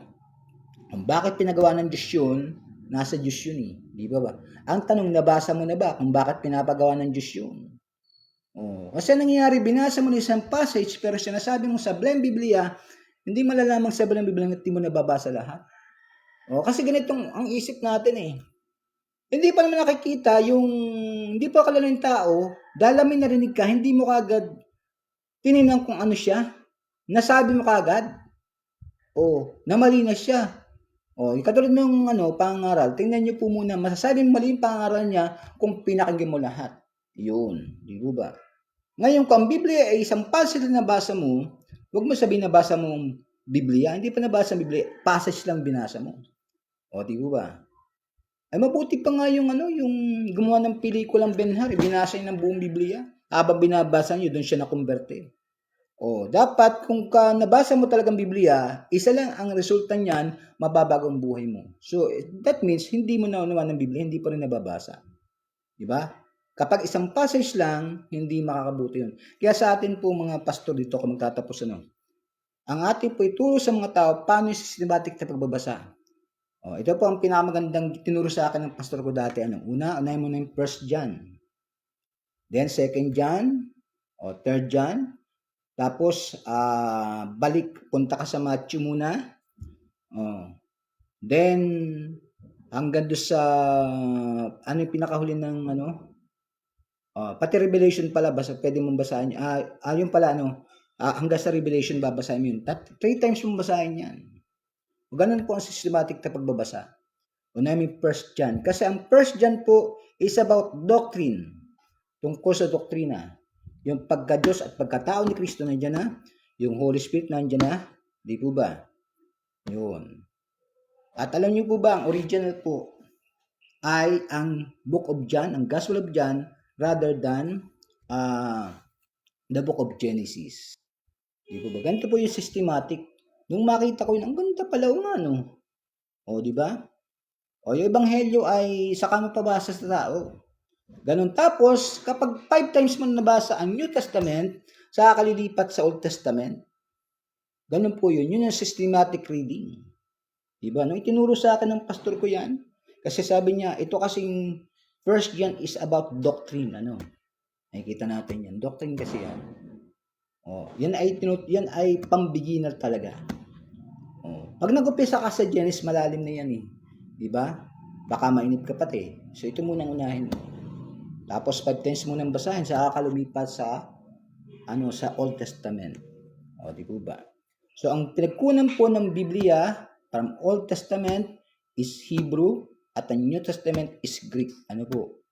Kung bakit pinagawa ng Diyos yun, nasa Diyos yun eh. Di ba ba? Ang tanong, nabasa mo na ba kung bakit pinapagawa ng Diyos yun? Oh, kasi nangyayari, binasa mo na isang passage pero sinasabi mo sa Biblia Biblia, hindi malalamang sa Biblia Biblia na hindi mo nababasa lahat. Oh, kasi ganitong ang isip natin eh. Hindi pa naman nakikita yung, hindi pa kalala ng tao, dahil may narinig ka, hindi mo kagad tinignan kung ano siya. Nasabi mo kagad. O, namali na siya. O, katulad ng pangaral, tingnan niyo po muna, masasabing mali yung pangaral niya kung pinakinggan mo lahat. Yun, di ba? Ngayon, kung ang Biblia ay isang passage na nabasa mo, huwag mo sabihin nabasa mo ang Biblia. Hindi pa nabasa ang Biblia, passage lang binasa mo. O, di ba? Ay mabuti pa nga yung yung gumawa ng pelikulang Ben-Hur, binasa niya ng buong Biblia. Habang binabasa niyo, doon siya nakumberte. O, dapat kung nabasa mo talagang Biblia, isa lang ang resulta niyan, mababago ang buhay mo. So, that means hindi mo naunawa ng Biblia, hindi pa rin nababasa. Di ba? Kapag isang passage lang, hindi makakabuti yun. Kaya sa atin po mga pastor dito, kung magtatapos ang ating po ituro sa mga tao, paano yung systematic na pagbabasa. Oh, ito po ang pinakamagandang tinuro sa akin ng pastor ko dati. Unahin mo na yung 1 John. Then 2 John, o 3 John. Tapos, punta ka sa Matthew muna. Oh. Then, hanggang doon sa, yung pinakahuli ng, pati Revelation pala, pwede mong basahin. Yung pala, hanggang sa Revelation babasahin mo yun. 3 times mong basahin yan. Ganun po ang systematic na pagbabasa. Unahin mo yung 1 John. Kasi ang 1 John po is about doctrine. Tungkol sa doktrina. Yung pagka-Diyos at pagkatao ni Kristo nandiyan na. Yung Holy Spirit nandiyan na. Di po ba? Yun. At alam niyo po ba, ang original po ay ang Book of John, ang Gospel of John, rather than the Book of Genesis. Di po ba? Ganito po yung systematic. Nung makita ko yun, ang ganda pala o, di ba? O, yung ebanghelyo ay saka mo pabasa sa tao. Ganun. Tapos, kapag 5 times mo nabasa ang New Testament, saka kalilipat sa Old Testament. Ganun po yun. Yun yung systematic reading. Diba? No? Itinuro sa akin ng pastor ko yan. Kasi sabi niya, ito kasing 1 John is about doctrine. Nakikita natin yan. Doctrine kasi yan. Yan ay pang-beginner talaga. Pag nag-upisa ka sa Genesis, malalim na yan eh. Diba? Baka mainip ka pati. So, ito muna unahin mo. Tapos 5 times mo nang basahin, saka kalumipat sa Old Testament. O, di po ba? So, ang pinagkunan po ng Biblia from Old Testament is Hebrew at ang New Testament is Greek. Ano po?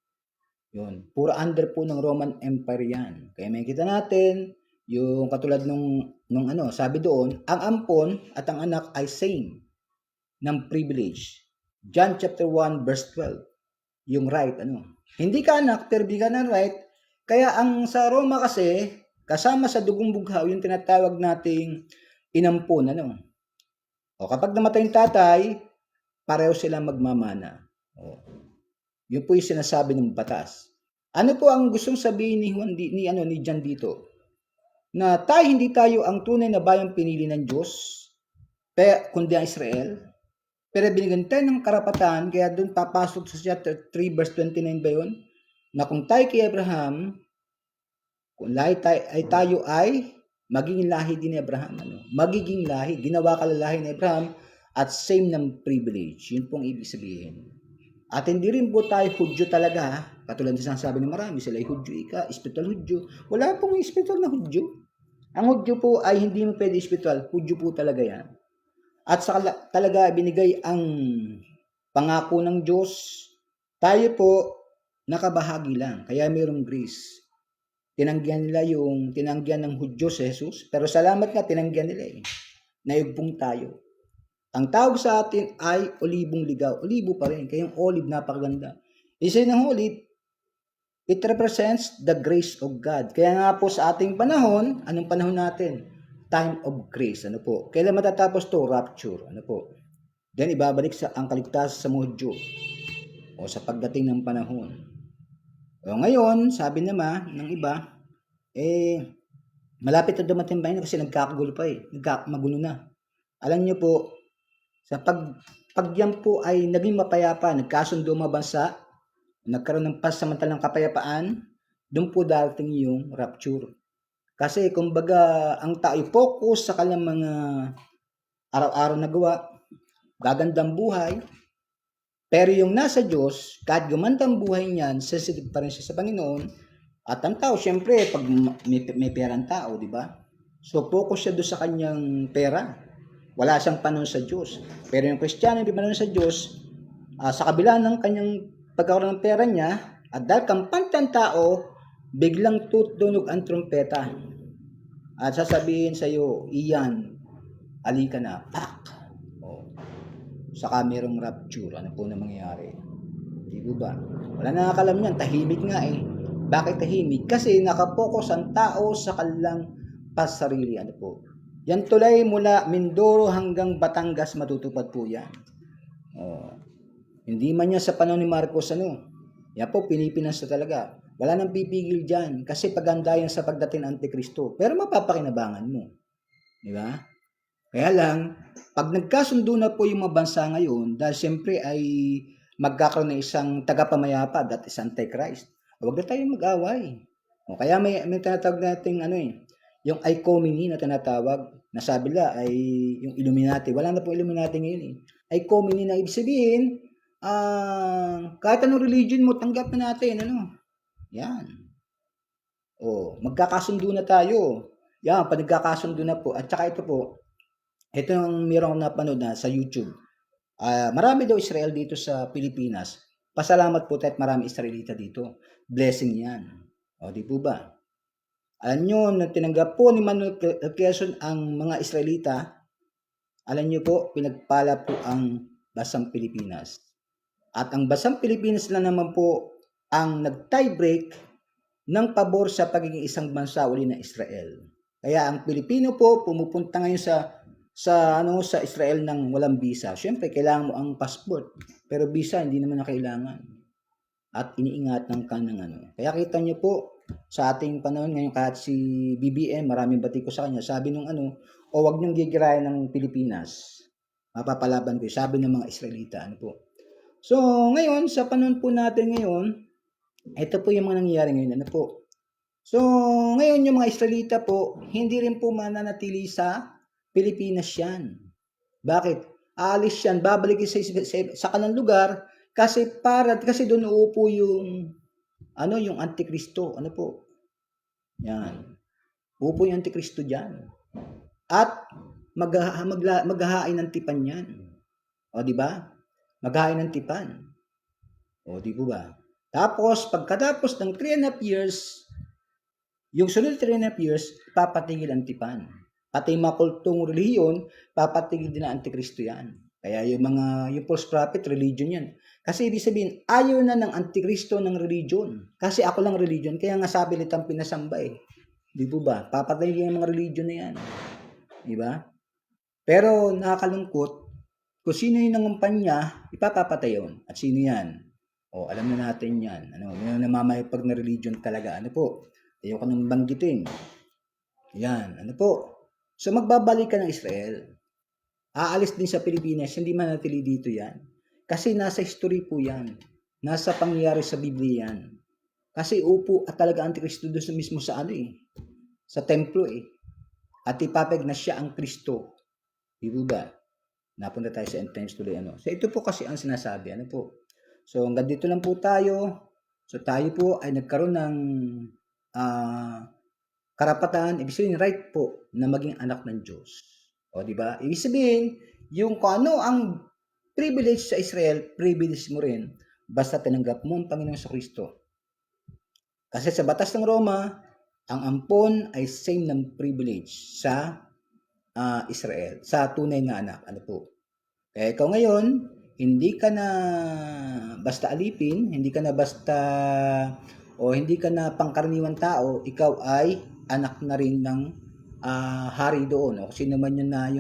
Yun. Puro under po ng Roman Empire yan. Kaya makikita natin, yung katulad nung sabi doon, ang ampon at ang anak ay same ng privilege. John chapter 1 verse 12. Yung right, Hindi ka anak, pero bigyan ng right. Kaya ang sa Roma kasi, kasama sa dugong bughaw, yung tinatawag nating inampon, O kapag namatay yung tatay, pareho silang magmamana. Yun po yung sinasabi ng batas. Ano po ang gustong sabihin ni Juan ni John dito? Na hindi tayo ang tunay na bayang pinili ng Diyos, kundi ang Israel. Pero binigyan tayo ng karapatan, kaya doon papasok sa chapter 3 verse 29 ba yun? Na kung tayo kay Abraham, kung tayo ay magiging lahi din ni Abraham. Magiging lahi. Ginawa ka lahi ni Abraham at same ng privilege. Yun pong ibig sabihin. At hindi rin po tayo Hudyo talaga, ha? Katulad ng sinasabi ng marami, sila ay Hudyo, spiritual Hudyo. Wala pong spiritual na Hudyo. Ang Hudyo po ay hindi mo pwede spiritual, Hudyo po talaga yan. At sa talaga binigay ang pangako ng Diyos, tayo po nakabahagi lang, kaya mayroong grace. Tinanggihan ng Hudyo si Jesus, pero salamat nga tinanggihan nila eh. Nayugpong tayo. Ang tawag sa atin ay olibong ligaw. Olibo pa rin. Kaya yung olive, napakaganda. Isa ng olive, it represents the grace of God. Kaya nga po sa ating panahon, anong panahon natin? Time of grace. Ano po? Kailan matatapos to? Rapture. Ano po? Then ibabalik ang kaligtasan sa Hudyo o sa pagdating ng panahon. O ngayon, sabi naman ng iba, malapit na dumating ba yun kasi nagkakagulo pa eh. Magulo na. Alam niyo po, sa pag yan po ay naging mapayapa, nagkasundo mga bansa, nagkaroon ng pansamantalang kapayapaan, doon po darating yung rapture. Kasi kumbaga ang tao focus sa kanilang mga araw-araw na gawa, gagandang buhay, pero yung nasa Diyos, kahit gumandang buhay niyan, sensitive pa rin siya sa Panginoon. At ang tao, syempre, pag may pera ang tao, di ba? So focus siya doon sa kanyang pera. Wala siyang panon sa Diyos. Pero yung Kristiyano, hindi panon sa Diyos, sa kabila ng kanyang pagkakaroon ng pera niya, at dahil kampante ang tao, biglang tutunog ang trumpeta. At sasabihin sa iyo, iyan, alika na, pak! O, saka merong rapture. Ano po na mangyayari? Di ba? Wala nakakalam yan. Tahimik nga eh. Bakit tahimik? Kasi nakapokus ang tao sa kanilang pasarili. Ano po? Yan tulay mula Mindoro hanggang Batangas matutupad po yan. Hindi man yan sa panahon ni Marcos yan po Pilipinas na talaga. Wala nang pipigil dyan kasi paganda yan sa pagdating ng Antikristo. Pero mapapakinabangan mo. Di ba? Kaya lang, pag nagkasundo na po yung mga bansa ngayon, dahil siyempre ay magkakaroon ng isang tagapamayapa, that is Antichrist. Huwag na tayong mag-away. Kaya may tinatawag natin yung Icomini na tinatawag, na sabi nila ay yung Illuminati. Wala na po Illuminati ngayon eh. Icomini na ibig sabihin, kahit anong religion mo, tanggap na natin. Yan. Magkakasundo na tayo. Yan, pag nagkakasundo na po. At saka ito po, ito yung mayroong napanood na sa YouTube. Marami daw Israel dito sa Pilipinas. Pasalamat po tayo at marami Israelita dito. Blessing yan. Di po ba? Alam nyo, na tinanggap po ni Manuel Quezon ang mga Israelita, alam nyo po, pinagpala po ang Basang Pilipinas. At ang Basang Pilipinas lang naman po ang nag-tiebreak ng pabor sa pagiging isang bansa uli ng Israel. Kaya ang Pilipino po pumupunta ngayon sa Israel ng walang visa. Siyempre, kailangan mo ang passport. Pero visa, hindi naman na kailangan. At iniingat ng kanang Kaya kita nyo po, sa ating panahon ngayon, kahit si BBM, maraming bati ko sa kanya, sabi nung wag niyong gigirayan ng Pilipinas. Mapapalaban ko, sabi ng mga Israelita. Po. So, ngayon, sa panahon po natin ngayon, ito po yung mga nangyayari ngayon. Po. So, ngayon yung mga Israelita po, hindi rin po mananatili sa Pilipinas yan. Bakit? Aalis yan, babalik sa kanang lugar, kasi doon uupo yung yung Antikristo. Po? Yan. Upo yung Antikristo dyan. At maghahain ng tipan yan. Di ba? Maghahain ng tipan. Di po ba? Tapos, pagkatapos ng 3.5 years, yung sunod 3.5 years, papatigil ang tipan. Pati makultong relihiyon, papatigil din ang Antikristo yan. Kaya yung false prophet, religion yan. Kasi ibig sabihin, ayaw na ng Antikristo ng religion. Kasi ako lang religion. Kaya nga sabi litang pinasamba eh. Di po ba? Papatayin yung mga religion na yan. Di ba? Pero nakakalungkot, kung sino yung nangumpanya, ipapapatay yun. At sino yan? Alam na natin yan. Yung namamayapag na religion talaga. Po? Ayaw ka nang banggitin. Yan. Po? So magbabalik ka ng Israel. Aalis din sa Pilipinas, hindi manatili dito yan. Kasi nasa history po yan. Nasa pangyayari sa Biblia yan. Kasi upo at talaga Antikristo doon mismo sa sa templo eh. At ipapag na siya ang Kristo. Di ba? napunta tayo sa end times tuloy, ano. So, ito po kasi ang sinasabi, ano po. So, hanggang dito lang po tayo. So, tayo po ay nagkaroon ng karapatan, ibig sabihin right po na maging anak ng Diyos. O, di ba? Ibig sabihin, yung kung ano ang privilege sa Israel, privilege mo rin basta tinanggap mo ang Panginoon sa Kristo. Kasi sa batas ng Roma, ang ampon ay same ng privilege sa Israel, sa tunay na anak. Ano po? Kaya ikaw ngayon, hindi ka na basta alipin, hindi ka na basta o hindi ka na pangkaraniwang tao, ikaw ay anak na rin ng hari doon. O sino man yun na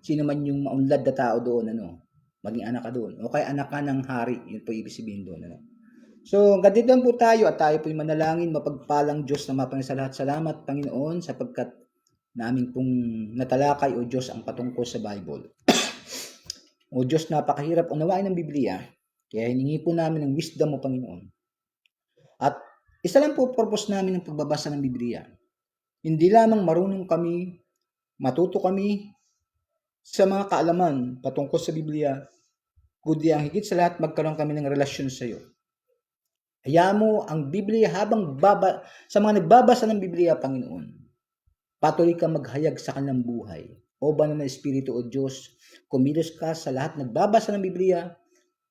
sino man yung maunlad na tao doon, ano, maging anak ka doon. O kaya anak ka ng hari, yun po ibig sabihin doon, ano. So, hanggang dito po tayo at tayo po'y manalangin, mapagpalang Diyos na mapangin sa lahat. Salamat, Panginoon, sapagkat namin pong natalakay, O Diyos, ang patungkol sa Bible. O Diyos, napakahirap unawain ng Biblia, kaya hiningi po namin ng wisdom mo, Panginoon. At isa lang po purpose namin ng pagbabasa ng Biblia. Hindi lamang marunong kami, matuto kami sa mga kaalaman patungkol sa Biblia, kundi ang higit sa lahat magkaroon kami ng relasyon sa iyo. Hayaan mo ang Biblia sa mga nagbabasa ng Biblia, Panginoon. Patuloy ka maghayag sa kanilang buhay. O banal na Espiritu o Diyos, kumilos ka sa lahat nagbabasa ng Biblia.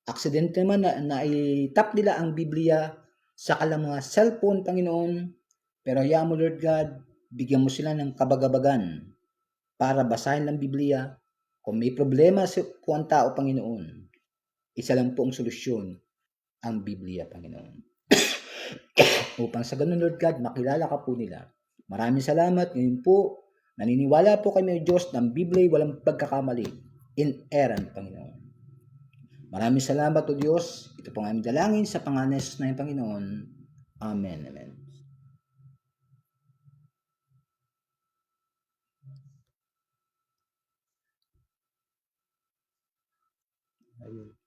Aksidente naman na itap nila ang Biblia sa kanilang mga cellphone, Panginoon. Pero hayaan mo, Lord God, bigyan mo sila ng kabagabagan para basahin ang Biblia. Kung may problema po ang tao, Panginoon, isa lang po ang solusyon, ang Biblia, Panginoon. Upang sa ganun, Lord God, makilala ka po nila. Maraming salamat. Ngayon po, naniniwala po kami, Diyos, ng Biblia walang pagkakamali. Inerrant, Panginoon. Maraming salamat, O Diyos. Ito po ang aming dalangin sa pangalan ng Jesus na Panginoon. Amen. Amen. Ayun.